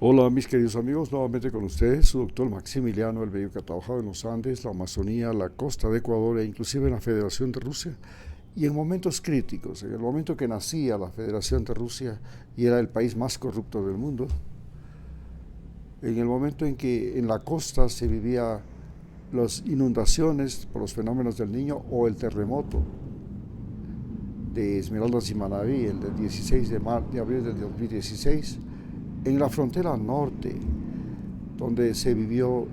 Hola mis queridos amigos, nuevamente con ustedes, su doctor Maximiliano El Bello, que ha trabajado en los Andes, la Amazonía, la costa de Ecuador e inclusive en la Federación de Rusia. Y en momentos críticos, en el momento que nacía la Federación de Rusia y era el país más corrupto del mundo, en el momento en que en la costa se vivía las inundaciones por los fenómenos del Niño o el terremoto de Esmeraldas y Manabí, el del 16 de abril del 2016, en la frontera norte, donde se vivió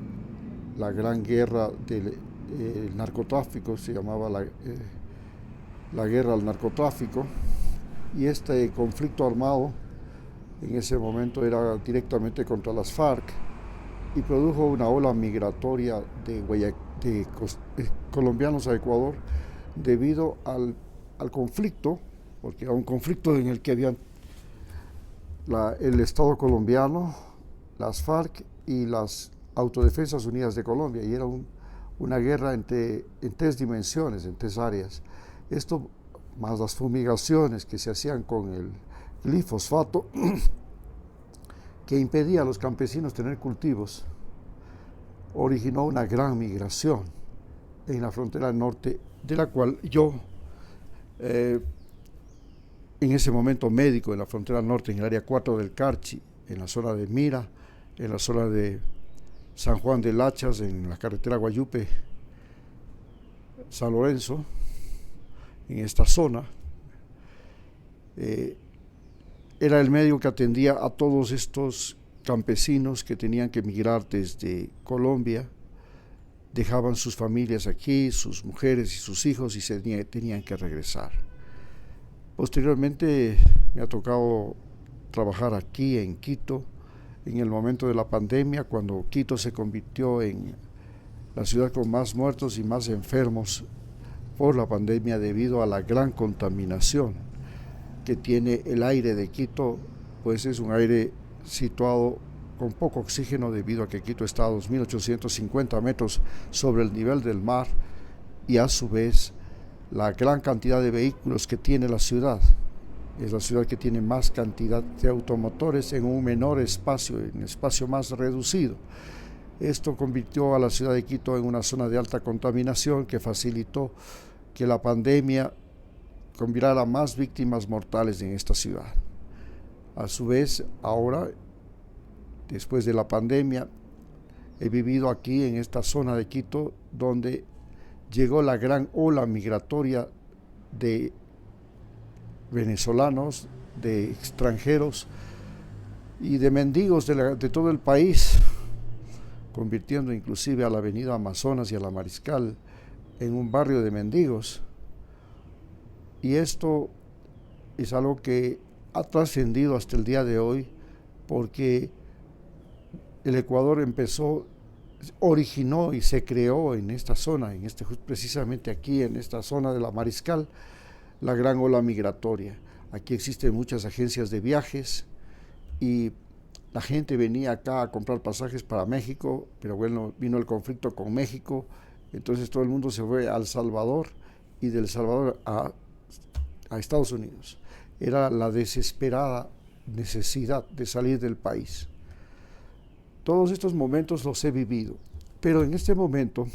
la gran guerra del narcotráfico, se llamaba la guerra al narcotráfico, y este conflicto armado en ese momento era directamente contra las FARC y produjo una ola migratoria de colombianos a Ecuador debido al conflicto, porque era un conflicto en el que habían el Estado colombiano, las FARC y las Autodefensas Unidas de Colombia, y era una guerra en tres dimensiones, en tres áreas. Esto más las fumigaciones que se hacían con el glifosfato, que impedía a los campesinos tener cultivos, originó una gran migración en la frontera norte, de la cual yo, eh, en ese momento médico en la frontera norte, en el área 4 del Carchi, en la zona de Mira, en la zona de San Juan de Lachas, en la carretera Guayupe, San Lorenzo, en esta zona, eh, era el medio que atendía a todos estos campesinos que tenían que emigrar desde Colombia, dejaban sus familias aquí, sus mujeres y sus hijos, y tenían que regresar. Posteriormente me ha tocado trabajar aquí en Quito, en el momento de la pandemia, cuando Quito se convirtió en la ciudad con más muertos y más enfermos por la pandemia debido a la gran contaminación que tiene el aire de Quito, pues es un aire situado con poco oxígeno debido a que Quito está a 2.850 metros sobre el nivel del mar, y a su vez la gran cantidad de vehículos que tiene la ciudad. Es la ciudad que tiene más cantidad de automotores en un menor espacio, en un espacio más reducido. Esto convirtió a la ciudad de Quito en una zona de alta contaminación que facilitó que la pandemia convirtiera más víctimas mortales en esta ciudad. A su vez, ahora, después de la pandemia, he vivido aquí en esta zona de Quito, donde llegó la gran ola migratoria de venezolanos, de extranjeros y de mendigos de todo el país, convirtiendo inclusive a la avenida Amazonas y a la Mariscal en un barrio de mendigos. Y esto es algo que ha trascendido hasta el día de hoy, porque el Ecuador originó y se creó en esta zona, precisamente aquí en esta zona de la Mariscal, la gran ola migratoria. Aquí existen muchas agencias de viajes y la gente venía acá a comprar pasajes para México, pero bueno, vino el conflicto con México, entonces todo el mundo se fue a El Salvador, y del Salvador a Estados Unidos. Era la desesperada necesidad de salir del país. Todos estos momentos los he vivido, pero en este momento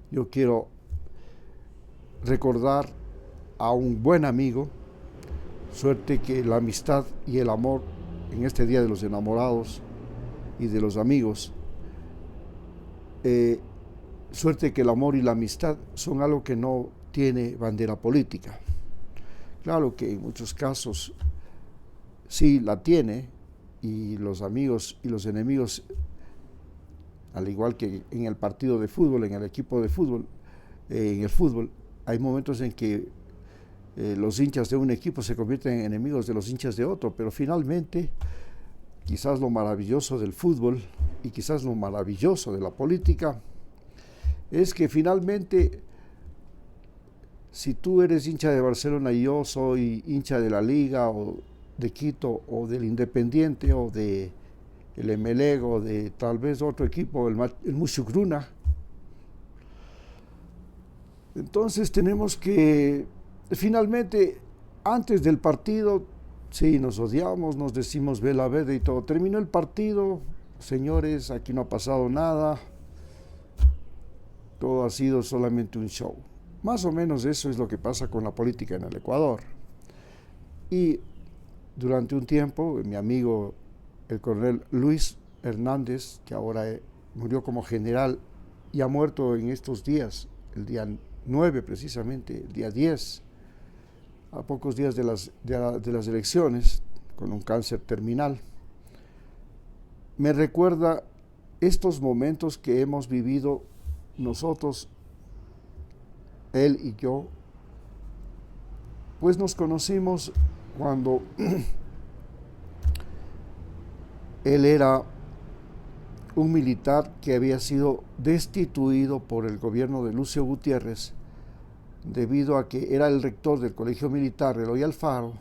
yo quiero recordar a un buen amigo. Suerte que la amistad y el amor en este Día de los Enamorados y de los amigos, suerte que el amor y la amistad son algo que no tiene bandera política. Claro que en muchos casos sí la tiene, y los amigos y los enemigos, al igual que en el partido de fútbol, en el equipo de fútbol, en el fútbol, hay momentos en que los hinchas de un equipo se convierten en enemigos de los hinchas de otro, pero finalmente, quizás lo maravilloso del fútbol y quizás lo maravilloso de la política es que finalmente, si tú eres hincha de Barcelona y yo soy hincha de la Liga o de Quito o del Independiente o de el Emelec o de tal vez otro equipo, el Mushugruna, entonces tenemos que finalmente, antes del partido, Sí, nos odiamos, nos decimos vela verde y todo. Terminó el partido, señores, aquí no ha pasado nada, todo ha sido solamente un show. Más o menos eso es lo que pasa con la política en el Ecuador. Y durante un tiempo, mi amigo, el coronel Luis Hernández, que ahora murió como general y ha muerto en estos días, el día 9 precisamente, el día 10, a pocos días de las elecciones, con un cáncer terminal, me recuerda estos momentos que hemos vivido nosotros, él y yo, pues nos conocimos cuando él era un militar que había sido destituido por el gobierno de Lucio Gutiérrez debido a que era el rector del colegio militar Eloy Alfaro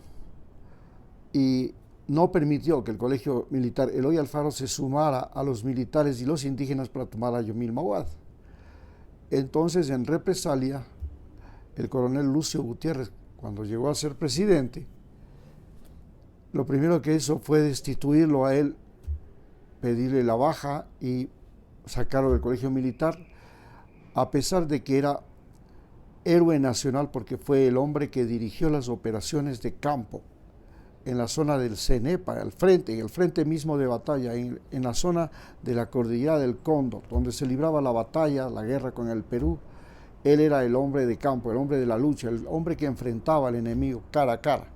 y no permitió que el colegio militar Eloy Alfaro se sumara a los militares y los indígenas para tomar a Yomil Mauad. Entonces, en represalia, el coronel Lucio Gutiérrez, cuando llegó a ser presidente, lo primero que hizo fue destituirlo a él, pedirle la baja y sacarlo del colegio militar, a pesar de que era héroe nacional porque fue el hombre que dirigió las operaciones de campo en la zona del Cenepa, en el frente mismo de batalla, en la zona de la cordillera del Cóndor, donde se libraba la batalla, la guerra con el Perú. Él era el hombre de campo, el hombre de la lucha, el hombre que enfrentaba al enemigo cara a cara.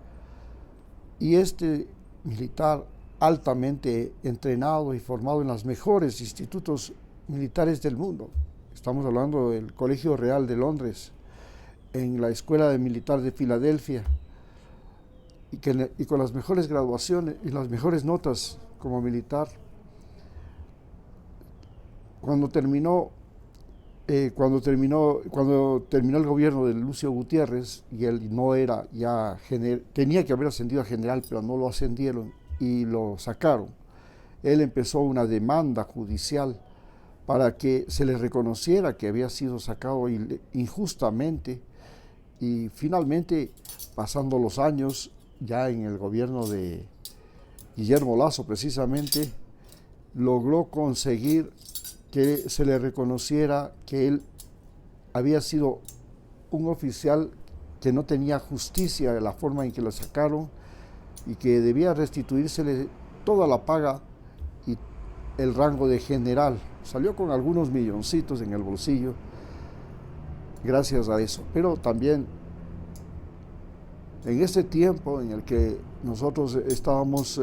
Y este militar altamente entrenado y formado en los mejores institutos militares del mundo, estamos hablando del Colegio Real de Londres, en la Escuela de Militar de Filadelfia, y con las mejores graduaciones y las mejores notas como militar. Cuando terminó el gobierno de Lucio Gutiérrez, y él no era ya tenía que haber ascendido a general, pero no lo ascendieron y lo sacaron, él empezó una demanda judicial para que se le reconociera que había sido sacado injustamente, y finalmente, pasando los años, ya en el gobierno de Guillermo Lasso precisamente, logró conseguir que se le reconociera que él había sido un oficial que no tenía justicia de la forma en que lo sacaron y que debía restituírsele toda la paga y el rango de general. Salió con algunos milloncitos en el bolsillo gracias a eso, pero también en ese tiempo en el que nosotros estábamos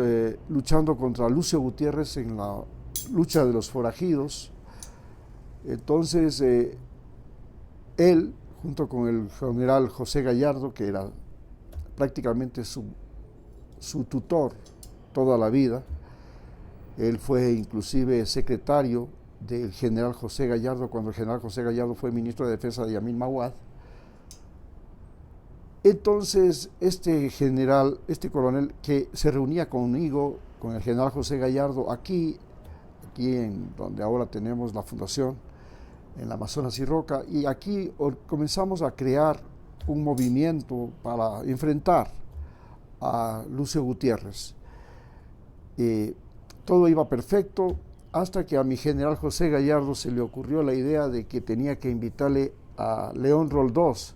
luchando contra Lucio Gutiérrez en la lucha de los forajidos, entonces él, junto con el general José Gallardo, que era prácticamente su tutor toda la vida, él fue inclusive secretario del general José Gallardo cuando el general José Gallardo fue ministro de Defensa de Yamil Mauad. Entonces este coronel que se reunía conmigo, con el general José Gallardo, aquí en donde ahora tenemos la fundación, en la Amazonas y Roca, y aquí comenzamos a crear un movimiento para enfrentar a Lucio Gutiérrez. Todo iba perfecto hasta que a mi general José Gallardo se le ocurrió la idea de que tenía que invitarle a León Roldós,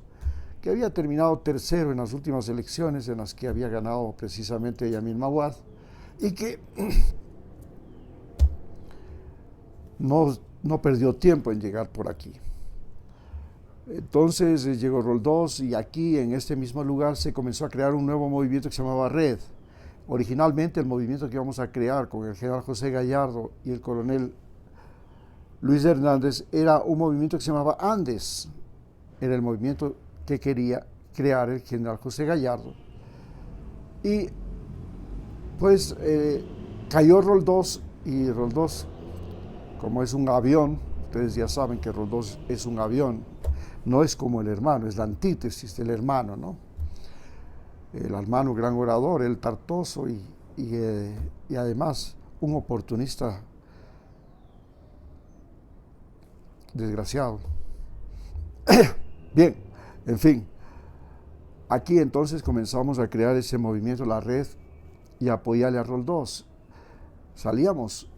que había terminado tercero en las últimas elecciones en las que había ganado precisamente Yamil Mauad, y que no perdió tiempo en llegar por aquí. Entonces llegó Roldós y aquí en este mismo lugar se comenzó a crear un nuevo movimiento que se llamaba Red. Originalmente el movimiento que íbamos a crear con el general José Gallardo y el coronel Luis Hernández era un movimiento que se llamaba Andes. Era el movimiento que quería crear el general José Gallardo. Y pues cayó Roldós, y Roldós, como es un avión, ustedes ya saben que Roldós es un avión, no es como el hermano, es la antítesis del hermano, ¿no? El hermano gran orador, el Tartoso y además un oportunista desgraciado. Bien, en fin, aquí entonces comenzamos a crear ese movimiento, la Red, y apoyarle a Roldós. Salíamos,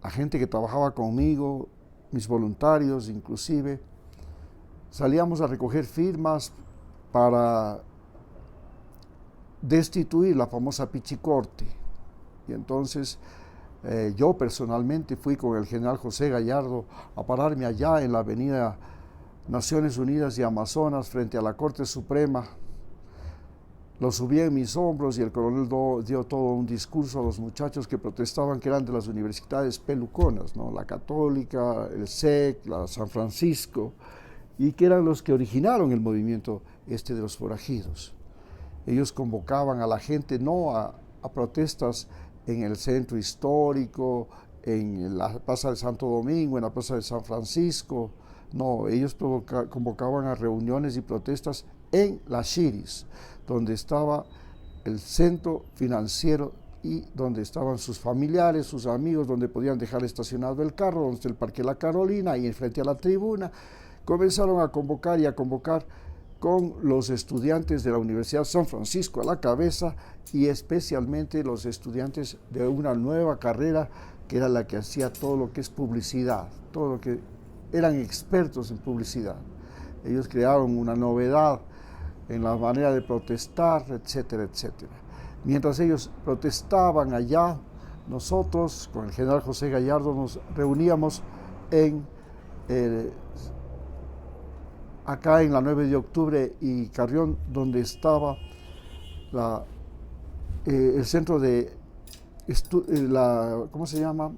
a gente que trabajaba conmigo, mis voluntarios inclusive, salíamos a recoger firmas para destituir la famosa Pichicorte. Y entonces yo personalmente fui con el general José Gallardo a pararme allá en la avenida Naciones Unidas y Amazonas frente a la Corte Suprema. Lo subí en mis hombros y el coronel dio todo un discurso a los muchachos que protestaban, que eran de las universidades peluconas, ¿no? La Católica, el SEC, la San Francisco, y que eran los que originaron el movimiento de los forajidos. Ellos convocaban a la gente no a protestas en el centro histórico, en la Plaza de Santo Domingo, en la Plaza de San Francisco. No, ellos convocaban a reuniones y protestas en las Shiris, donde estaba el centro financiero y donde estaban sus familiares, sus amigos, donde podían dejar estacionado el carro, donde está el Parque La Carolina, y enfrente a la tribuna. Comenzaron a convocar y a convocar con los estudiantes de la Universidad San Francisco a la cabeza, y especialmente los estudiantes de una nueva carrera que era la que hacía todo lo que es publicidad, todo lo que eran expertos en publicidad. Ellos crearon una novedad en la manera de protestar, etcétera, etcétera. Mientras ellos protestaban allá, nosotros con el general José Gallardo nos reuníamos acá en la 9 de octubre y Carrión, donde estaba el centro de ¿cómo se llama?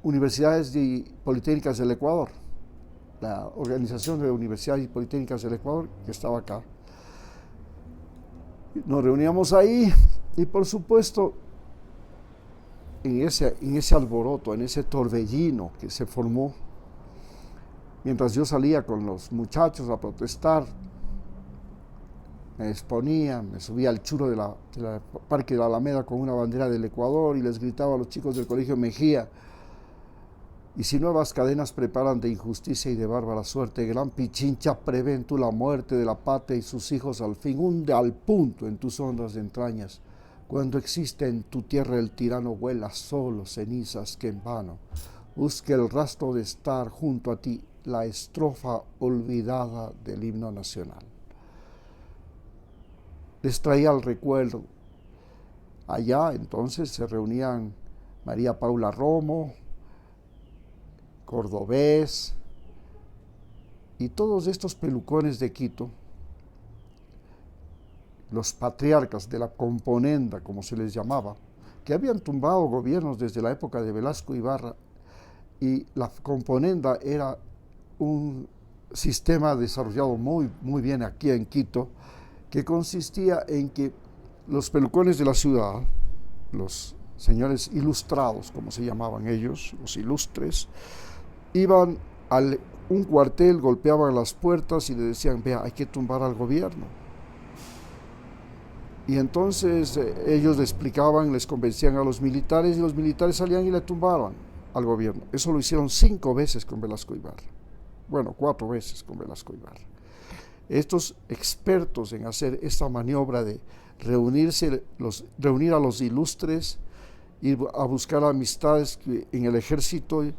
Universidades y Politécnicas del Ecuador, la Organización de Universidades y Politécnicas del Ecuador, que estaba acá. Nos reuníamos ahí y por supuesto en ese alboroto, en ese torbellino que se formó, mientras yo salía con los muchachos a protestar, me exponía, me subía al churo del Parque de la Alameda con una bandera del Ecuador y les gritaba a los chicos del Colegio Mejía: y si nuevas cadenas preparan de injusticia y de bárbara suerte, gran Pichincha, prevén tú la muerte de la patria y sus hijos al fin, hunde al punto en tus hondas de entrañas. Cuando existe en tu tierra el tirano, vuela solo cenizas que en vano busque el rastro de estar junto a ti, la estrofa olvidada del himno nacional. Les traía el recuerdo. Allá entonces se reunían María Paula Romo, Cordobés y todos estos pelucones de Quito, los patriarcas de la componenda, como se les llamaba, que habían tumbado gobiernos desde la época de Velasco Ibarra, y la componenda era un sistema desarrollado muy bien aquí en Quito, que consistía en que los pelucones de la ciudad, los señores ilustrados, como se llamaban ellos, los ilustres, iban a un cuartel, golpeaban las puertas y le decían: vea, hay que tumbar al gobierno. Y entonces ellos le explicaban, les convencían a los militares, y los militares salían y le tumbaban al gobierno. Eso lo hicieron 5 veces con Velasco Ibarra. Bueno, 4 veces con Velasco Ibarra. Estos expertos en hacer esta maniobra de reunir a los ilustres, ir a buscar amistades en el ejército y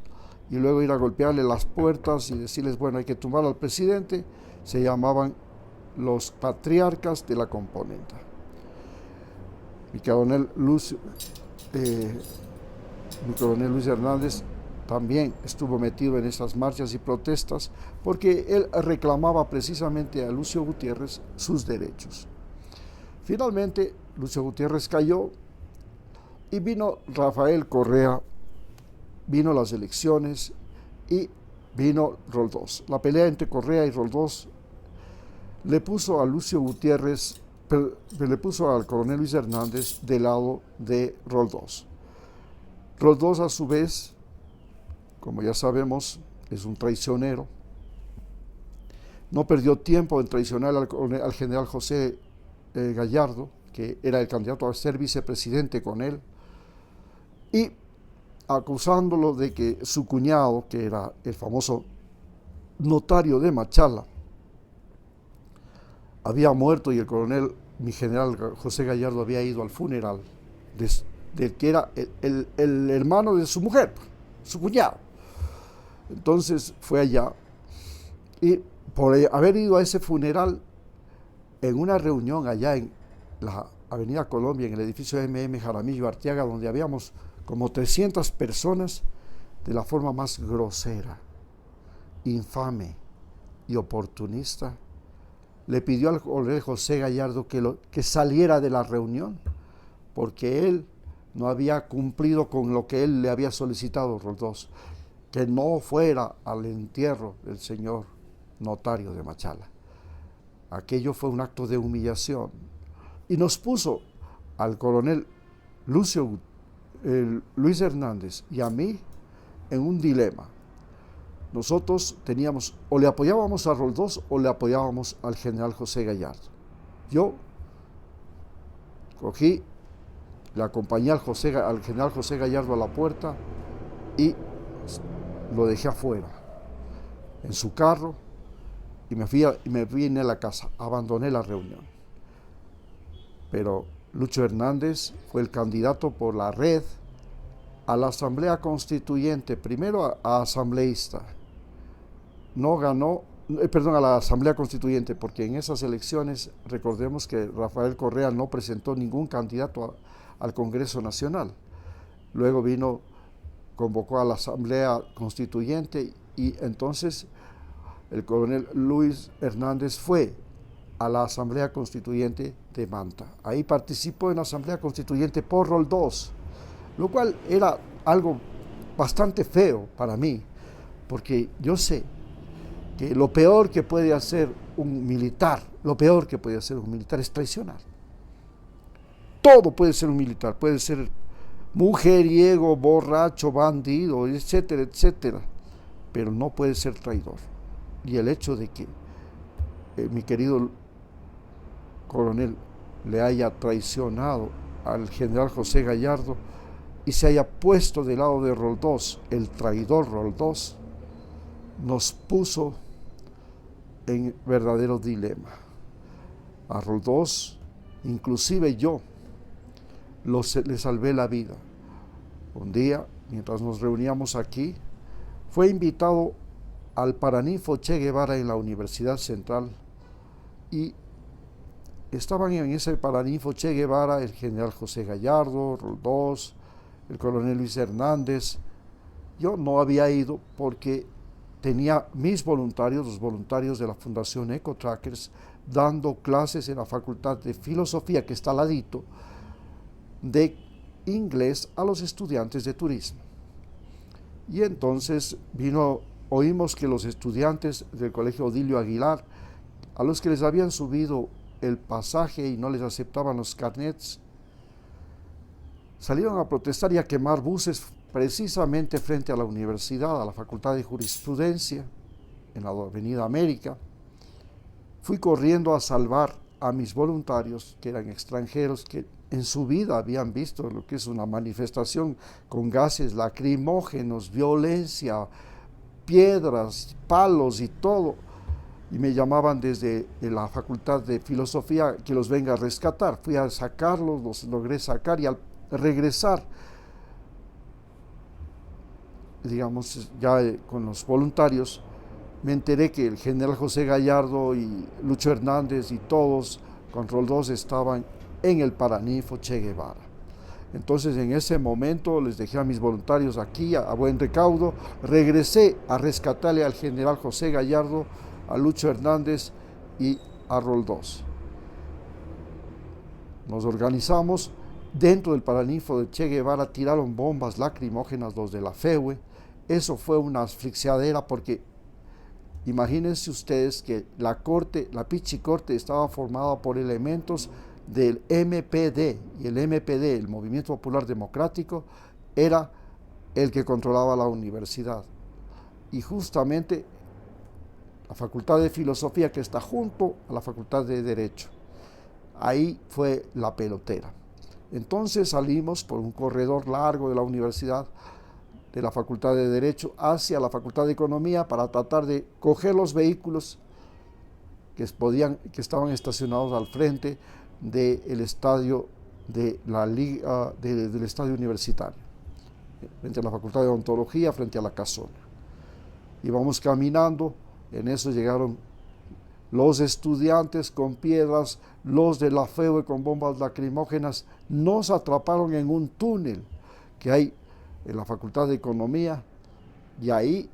luego ir a golpearle las puertas y decirles: bueno, hay que tumbar al presidente, se llamaban los patriarcas de la componenda. Mi coronel Luis Hernández también estuvo metido en esas marchas y protestas, porque él reclamaba precisamente a Lucio Gutiérrez sus derechos. Finalmente, Lucio Gutiérrez cayó y vino Rafael Correa, vino las elecciones y vino Roldós. La pelea entre Correa y Roldós le puso a Lucio Gutiérrez, le puso al coronel Luis Hernández del lado de Roldós. Roldós, a su vez, como ya sabemos, es un traicionero. No perdió tiempo en traicionar al general José Gallardo, que era el candidato a ser vicepresidente con él, y acusándolo de que su cuñado, que era el famoso notario de Machala, había muerto, y el coronel, mi general José Gallardo, había ido al funeral de, del que era el hermano de su mujer, su cuñado. Entonces fue allá y por haber ido a ese funeral en una reunión allá en la Avenida Colombia, en el edificio MM Jaramillo Arteaga, donde habíamos como 300 personas, de la forma más grosera, infame y oportunista, le pidió al coronel José Gallardo que saliera de la reunión, porque él no había cumplido con lo que él le había solicitado, Roldós, que no fuera al entierro del señor notario de Machala. Aquello fue un acto de humillación y nos puso al coronel Luis Hernández y a mí en un dilema. Nosotros teníamos, o le apoyábamos a Roldós o le apoyábamos al general José Gallardo. Yo cogí, le acompañé al general José Gallardo a la puerta y lo dejé afuera, en su carro, y me vine a la casa, abandoné la reunión. Pero Lucho Hernández fue el candidato por la red a la Asamblea Constituyente, primero a asambleísta. No ganó, a la Asamblea Constituyente, porque en esas elecciones, recordemos que Rafael Correa no presentó ningún candidato al Congreso Nacional. Luego convocó a la Asamblea Constituyente y entonces el coronel Luis Hernández fue a la Asamblea Constituyente de Manta. Ahí participó en la Asamblea Constituyente por Roldós, lo cual era algo bastante feo para mí, porque yo sé que lo peor que puede hacer un militar, es traicionar. Todo puede ser un militar, puede ser mujeriego, borracho, bandido, etcétera, etcétera, pero no puede ser traidor. Y el hecho de que mi querido coronel le haya traicionado al general José Gallardo y se haya puesto del lado de Roldós, el traidor Roldós, nos puso en verdadero dilema. A Roldós, inclusive yo, le salvé la vida. Un día, mientras nos reuníamos aquí, fue invitado al Paraninfo Che Guevara en la Universidad Central y estaban en ese Paraninfo Che Guevara el general José Gallardo, Roldós, el coronel Luis Hernández. Yo no había ido porque tenía mis voluntarios, los voluntarios de la Fundación Ecotrackers, dando clases en la Facultad de Filosofía, que está al ladito, de inglés a los estudiantes de turismo. Y entonces oímos que los estudiantes del Colegio Odilio Aguilar, a los que les habían subido el pasaje y no les aceptaban los carnets, salieron a protestar y a quemar buses precisamente frente a la universidad, a la Facultad de Jurisprudencia, en la Avenida América. Fui corriendo a salvar a mis voluntarios, que eran extranjeros, que en su vida habían visto lo que es una manifestación con gases lacrimógenos, violencia, piedras, palos y todo. Y me llamaban desde la Facultad de Filosofía que los venga a rescatar. Fui a sacarlos, los logré sacar y al regresar, digamos, ya con los voluntarios, me enteré que el general José Gallardo y Lucho Hernández y todos con Roldós estaban en el Paraninfo Che Guevara. Entonces en ese momento les dejé a mis voluntarios aquí a buen recaudo, regresé a rescatarle al general José Gallardo, a Lucho Hernández y a Roldós. Nos organizamos dentro del Paraninfo de Che Guevara, tiraron bombas lacrimógenas los de la FEUE. Eso fue una asfixiadera porque imagínense ustedes que la Pichicorte estaba formada por elementos del MPD, y el MPD, el Movimiento Popular Democrático, era el que controlaba la universidad. Y justamente la Facultad de Filosofía, que está junto a la Facultad de Derecho, ahí fue la pelotera. Entonces salimos por un corredor largo de la universidad, de la Facultad de Derecho hacia la Facultad de Economía, para tratar de coger los vehículos que estaban estacionados al frente del estadio de la liga del estadio universitario, frente a la Facultad de Odontología, frente a la casona. Íbamos caminando, en eso llegaron los estudiantes con piedras, los de la FEUE con bombas lacrimógenas, nos atraparon en un túnel que hay en la Facultad de Economía, y ahí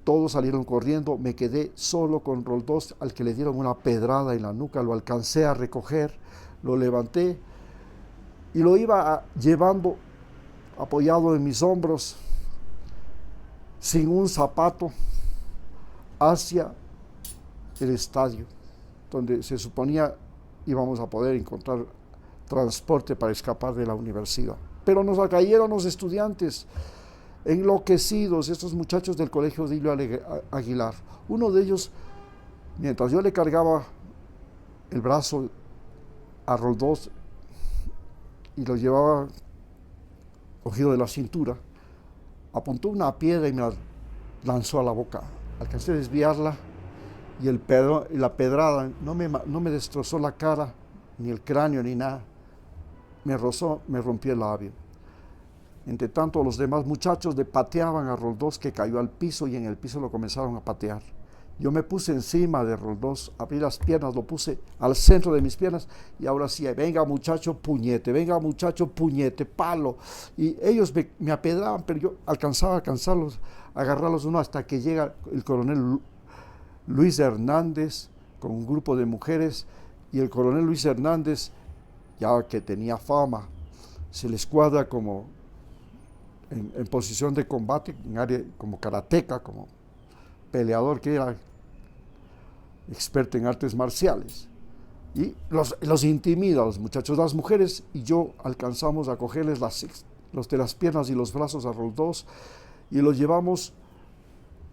todos salieron corriendo. Me quedé solo con Roldós, al que le dieron una pedrada en la nuca. Lo alcancé a recoger, lo levanté y lo iba llevando apoyado en mis hombros, sin un zapato, hacia el estadio, donde se suponía íbamos a poder encontrar transporte para escapar de la universidad. Pero nos cayeron los estudiantes, enloquecidos, estos muchachos del colegio Dilio Aguilar. Uno de ellos, mientras yo le cargaba el brazo a Roldós y lo llevaba cogido de la cintura, apuntó una piedra y me la lanzó a la boca. Alcancé a desviarla y la pedrada no me destrozó la cara, ni el cráneo, ni nada. Me rozó, me rompió el labio. Entre tanto, los demás muchachos le pateaban a Roldós, que cayó al piso, y en el piso lo comenzaron a patear. Yo me puse encima de Roldós, abrí las piernas, lo puse al centro de mis piernas, y ahora sí, venga muchacho, puñete, palo. Y ellos me apedraban, pero yo alcanzaba a alcanzarlos, agarrarlos uno, hasta que llega el coronel Luis Hernández con un grupo de mujeres, y el coronel Luis Hernández, ya que tenía fama, se le escuadra como en posición de combate, en área como karateca, como peleador, que era experto en artes marciales, y los intimida a los muchachos. Las mujeres y yo alcanzamos a cogerles los de las piernas y los brazos a Roldós, y los llevamos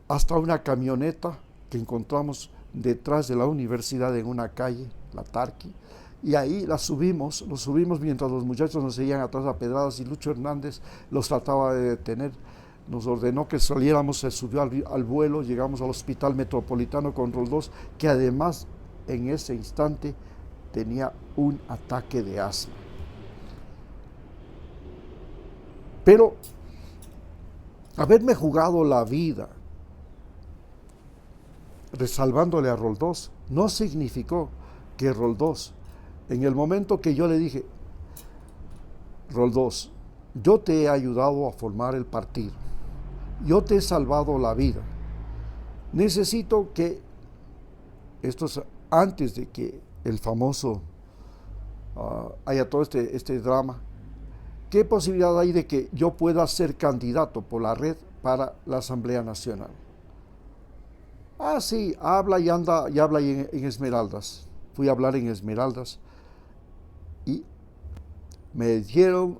hasta una camioneta que encontramos detrás de la universidad, en una calle, la Tarqui, y ahí lo subimos mientras los muchachos nos seguían atrás a pedradas, y Lucho Hernández los trataba de detener. Nos ordenó que saliéramos, se subió al vuelo, llegamos al Hospital Metropolitano con Roldós, que además en ese instante tenía un ataque de asma. Pero haberme jugado la vida resalvándole a Roldós no significó que Roldós, en el momento que yo le dije: Roldós, yo te he ayudado a formar el partido, yo te he salvado la vida, necesito que, esto es antes de que el famoso haya todo este drama, ¿qué posibilidad hay de que yo pueda ser candidato por la red para la Asamblea Nacional? Ah, sí, habla y habla en Esmeraldas. Fui a hablar en Esmeraldas y me hicieron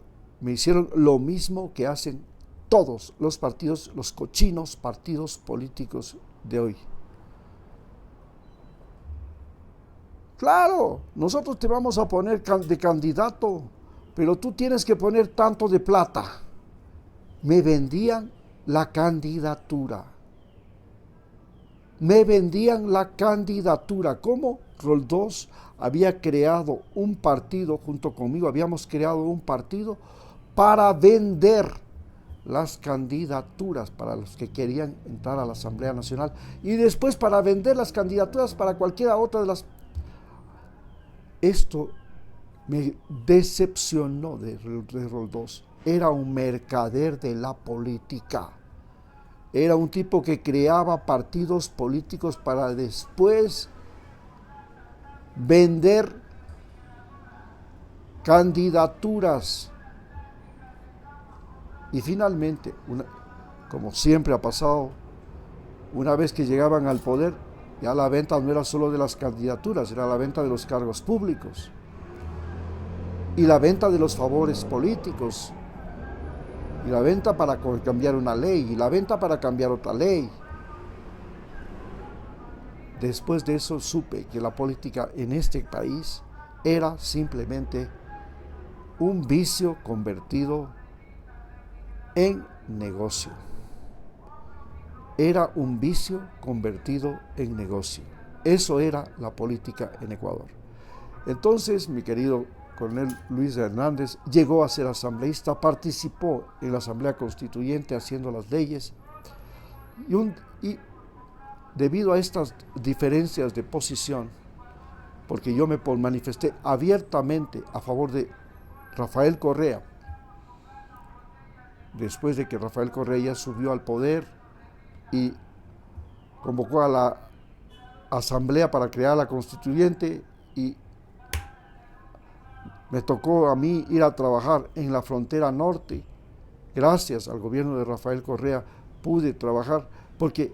lo mismo que hacen todos los partidos, los cochinos partidos políticos de hoy. Claro, nosotros te vamos a poner de candidato, pero tú tienes que poner tanto de plata. Me vendían la candidatura. ¿Cómo? Roldós había creado un partido junto conmigo, habíamos creado un partido para vender las candidaturas para los que querían entrar a la Asamblea Nacional, y después para vender las candidaturas para cualquiera otra de las... Esto me decepcionó de Roldós. Era un mercader de la política. Era un tipo que creaba partidos políticos para después vender candidaturas. Y finalmente, como siempre ha pasado, una vez que llegaban al poder, ya la venta no era solo de las candidaturas, era la venta de los cargos públicos y la venta de los favores políticos, y la venta para cambiar una ley, y la venta para cambiar otra ley. Después de eso supe que la política en este país era simplemente un vicio convertido en negocio. Era un vicio convertido en negocio. Eso era la política en Ecuador. Entonces, mi querido coronel Luis Hernández, llegó a ser asambleísta, participó en la Asamblea Constituyente haciendo las leyes y debido a estas diferencias de posición, porque yo me manifesté abiertamente a favor de Rafael Correa, después de que Rafael Correa ya subió al poder y convocó a la asamblea para crear la constituyente, y me tocó a mí ir a trabajar en la frontera norte. Gracias al gobierno de Rafael Correa pude trabajar, porque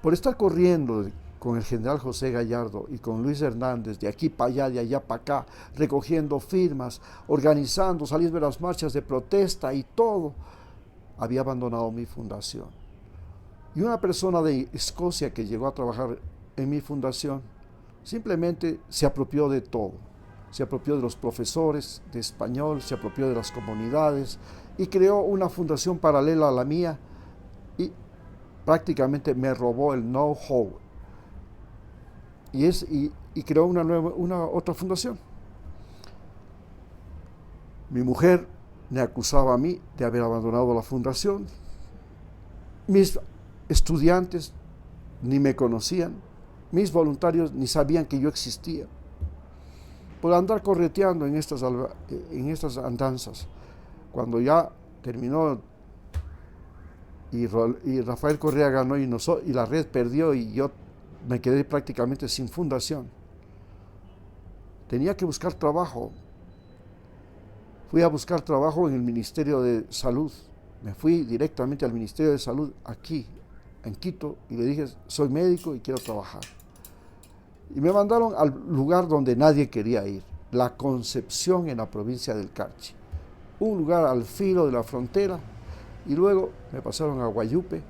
por estar corriendo con el general José Gallardo y con Luis Hernández, de aquí para allá, de allá para acá, recogiendo firmas, organizando, saliendo de las marchas de protesta y todo, había abandonado mi fundación. Y una persona de Escocia que llegó a trabajar en mi fundación simplemente se apropió de todo. Se apropió de los profesores de español, se apropió de las comunidades y creó una fundación paralela a la mía y prácticamente me robó el know-how y creó una otra fundación. Mi mujer me acusaba a mí de haber abandonado la fundación. Mis estudiantes ni me conocían, mis voluntarios ni sabían que yo existía, por andar correteando en estas andanzas. Cuando ya terminó y Rafael Correa ganó y la red perdió y yo me quedé prácticamente sin fundación, tenía que buscar trabajo. Fui a buscar trabajo en el Ministerio de Salud. Me fui directamente al Ministerio de Salud aquí, en Quito, y le dije, soy médico y quiero trabajar. Y me mandaron al lugar donde nadie quería ir, La Concepción, en la provincia del Carchi. Un lugar al filo de la frontera, y luego me pasaron a Guayupe,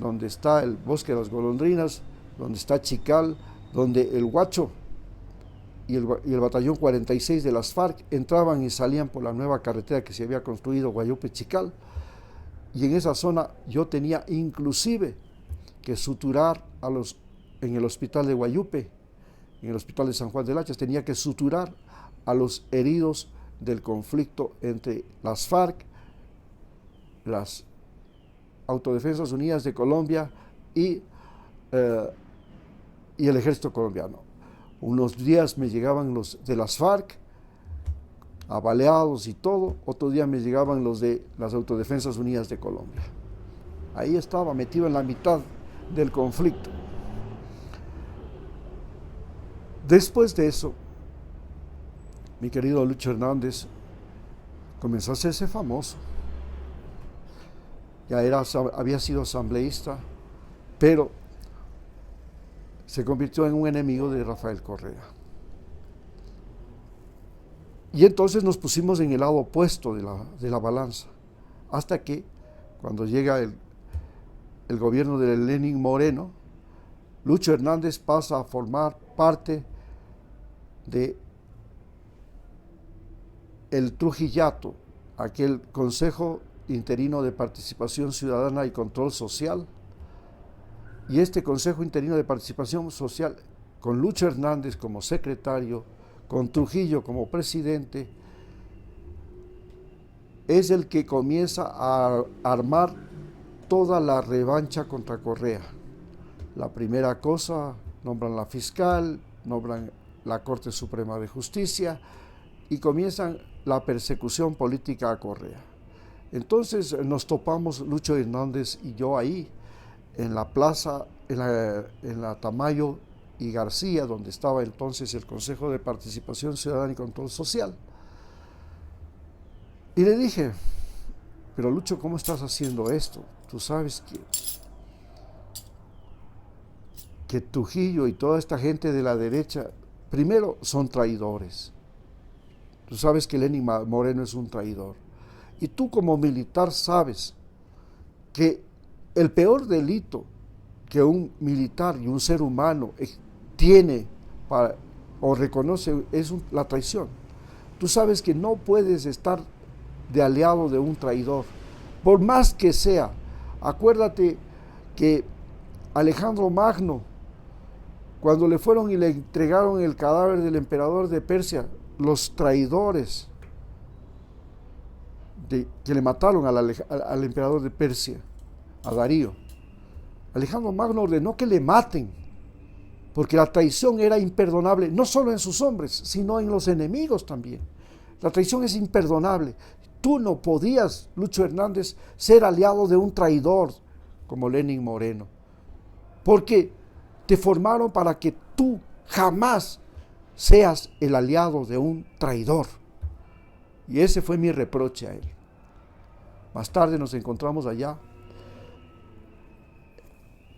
donde está el Bosque de las Golondrinas, donde está Chical, donde el Huacho y el batallón 46 de las FARC entraban y salían por la nueva carretera que se había construido Guayupe-Chical, y en esa zona yo tenía inclusive que suturar en el hospital de Guayupe, en el hospital de San Juan de Lachas, tenía que suturar a los heridos del conflicto entre las FARC, las Autodefensas Unidas de Colombia y el ejército colombiano. Unos días me llegaban los de las FARC, abaleados y todo, otro día me llegaban los de las Autodefensas Unidas de Colombia. Ahí estaba metido en la mitad del conflicto. Después de eso, mi querido Lucho Hernández comenzó a hacerse famoso. Ya había sido asambleísta, pero se convirtió en un enemigo de Rafael Correa. Y entonces nos pusimos en el lado opuesto de la balanza, hasta que cuando llega el gobierno de Lenín Moreno, Lucho Hernández pasa a formar parte de el Trujillato, aquel Consejo Interino de Participación Ciudadana y Control Social. Y este Consejo Interino de Participación Social, con Lucho Hernández como secretario, con Trujillo como presidente, es el que comienza a armar toda la revancha contra Correa. La primera cosa, nombran la fiscal, nombran la Corte Suprema de Justicia y comienzan la persecución política a Correa. Entonces nos topamos Lucho Hernández y yo ahí, en la plaza, en la Tamayo y García, donde estaba entonces el Consejo de Participación Ciudadana y Control Social. Y le dije, pero Lucho, ¿cómo estás haciendo esto? Tú sabes que Trujillo y toda esta gente de la derecha, primero, son traidores. Tú sabes que Lenín Moreno es un traidor. Y tú como militar sabes que el peor delito que un militar y un ser humano tiene o reconoce es la traición. Tú sabes que no puedes estar de aliado de un traidor, por más que sea. Acuérdate que Alejandro Magno, cuando le fueron y le entregaron el cadáver del emperador de Persia, los traidores que le mataron al emperador de Persia, a Darío. Alejandro Magno ordenó que le maten, porque la traición era imperdonable, no solo en sus hombres, sino en los enemigos también. La traición es imperdonable. Tú no podías, Lucho Hernández, ser aliado de un traidor como Lenin Moreno, porque te formaron para que tú jamás seas el aliado de un traidor. Y ese fue mi reproche a él. Más tarde nos encontramos allá,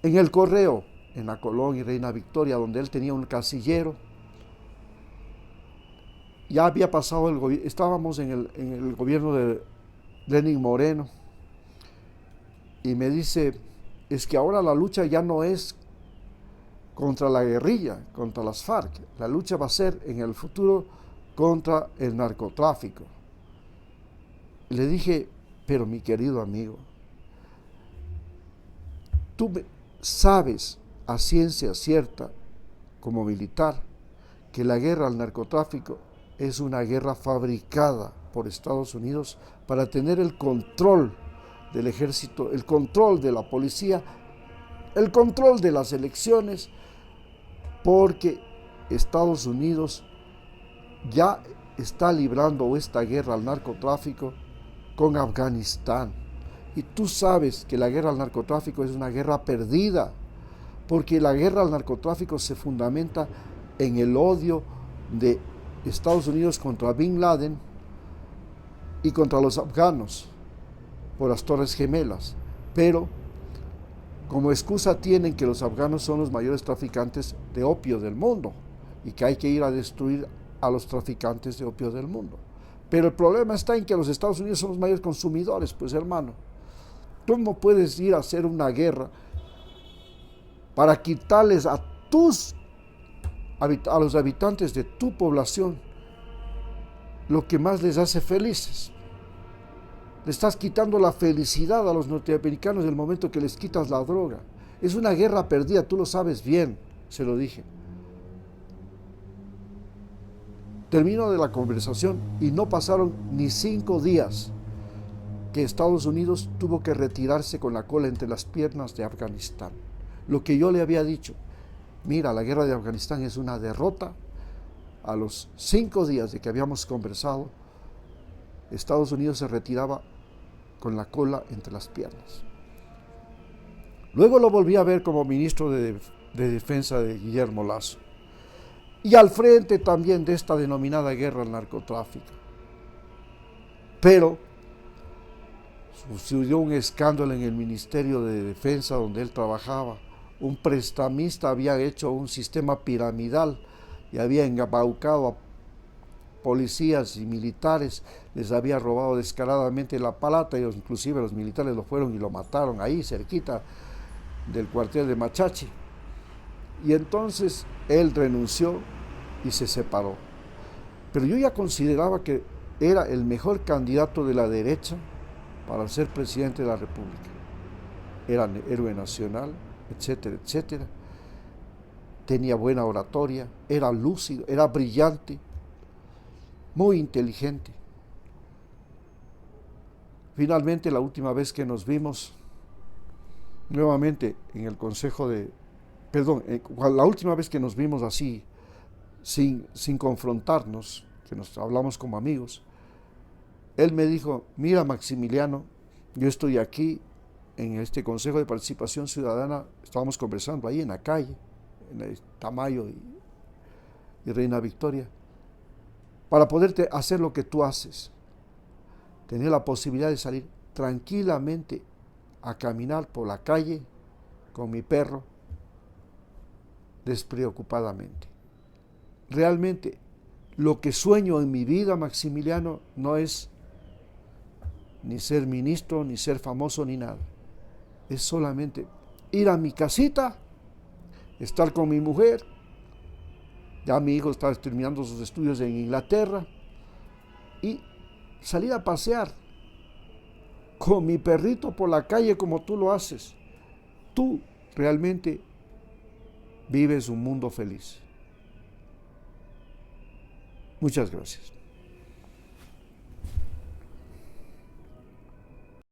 en el Correo, en la Colón y Reina Victoria, donde él tenía un casillero. Ya había pasado estábamos en el gobierno de Lenin Moreno, y me dice, es que ahora la lucha ya no es contra la guerrilla, contra las FARC, la lucha va a ser en el futuro contra el narcotráfico. Le dije, pero mi querido amigo, tú sabes a ciencia cierta, como militar, que la guerra al narcotráfico es una guerra fabricada por Estados Unidos para tener el control del ejército, el control de la policía, el control de las elecciones, porque Estados Unidos ya está librando esta guerra al narcotráfico con Afganistán. Y tú sabes que la guerra al narcotráfico es una guerra perdida, porque la guerra al narcotráfico se fundamenta en el odio de Estados Unidos contra Bin Laden y contra los afganos por las Torres Gemelas. Pero como excusa tienen que los afganos son los mayores traficantes de opio del mundo y que hay que ir a destruir a los traficantes de opio del mundo. Pero el problema está en que los Estados Unidos son los mayores consumidores, pues hermano. Tú no puedes ir a hacer una guerra para quitarles a los habitantes de tu población lo que más les hace felices. Le estás quitando la felicidad a los norteamericanos en el momento que les quitas la droga. Es una guerra perdida, tú lo sabes bien, se lo dije. Termino de la conversación y no pasaron ni 5 días que Estados Unidos tuvo que retirarse con la cola entre las piernas de Afganistán. Lo que yo le había dicho, mira, la guerra de Afganistán es una derrota. A los 5 días de que habíamos conversado, Estados Unidos se retiraba con la cola entre las piernas. Luego lo volví a ver como ministro de Defensa de Guillermo Lasso, y al frente también de esta denominada guerra al narcotráfico. Pero sucedió un escándalo en el Ministerio de Defensa donde él trabajaba. Un prestamista había hecho un sistema piramidal y había embaucado a policías y militares, les había robado descaradamente la plata, y inclusive los militares lo fueron y lo mataron ahí cerquita del cuartel de Machachi. Y entonces él renunció y se separó. Pero yo ya consideraba que era el mejor candidato de la derecha para ser presidente de la República. Era héroe nacional, etcétera, etcétera. Tenía buena oratoria, era lúcido, era brillante, muy inteligente. Finalmente, la última vez que nos vimos, nuevamente en el Consejo de... la última vez que nos vimos así, sin confrontarnos, que nos hablamos como amigos, él me dijo, mira Maximiliano, yo estoy aquí en este Consejo de Participación Ciudadana, estábamos conversando ahí en la calle, en el Tamayo y Reina Victoria, para poderte hacer lo que tú haces, tener la posibilidad de salir tranquilamente a caminar por la calle con mi perro, despreocupadamente. Realmente, lo que sueño en mi vida, Maximiliano, no es ni ser ministro, ni ser famoso, ni nada. Es solamente ir a mi casita, estar con mi mujer. Ya mi hijo está terminando sus estudios en Inglaterra, y salir a pasear con mi perrito por la calle como tú lo haces. Tú realmente vives un mundo feliz. Muchas gracias.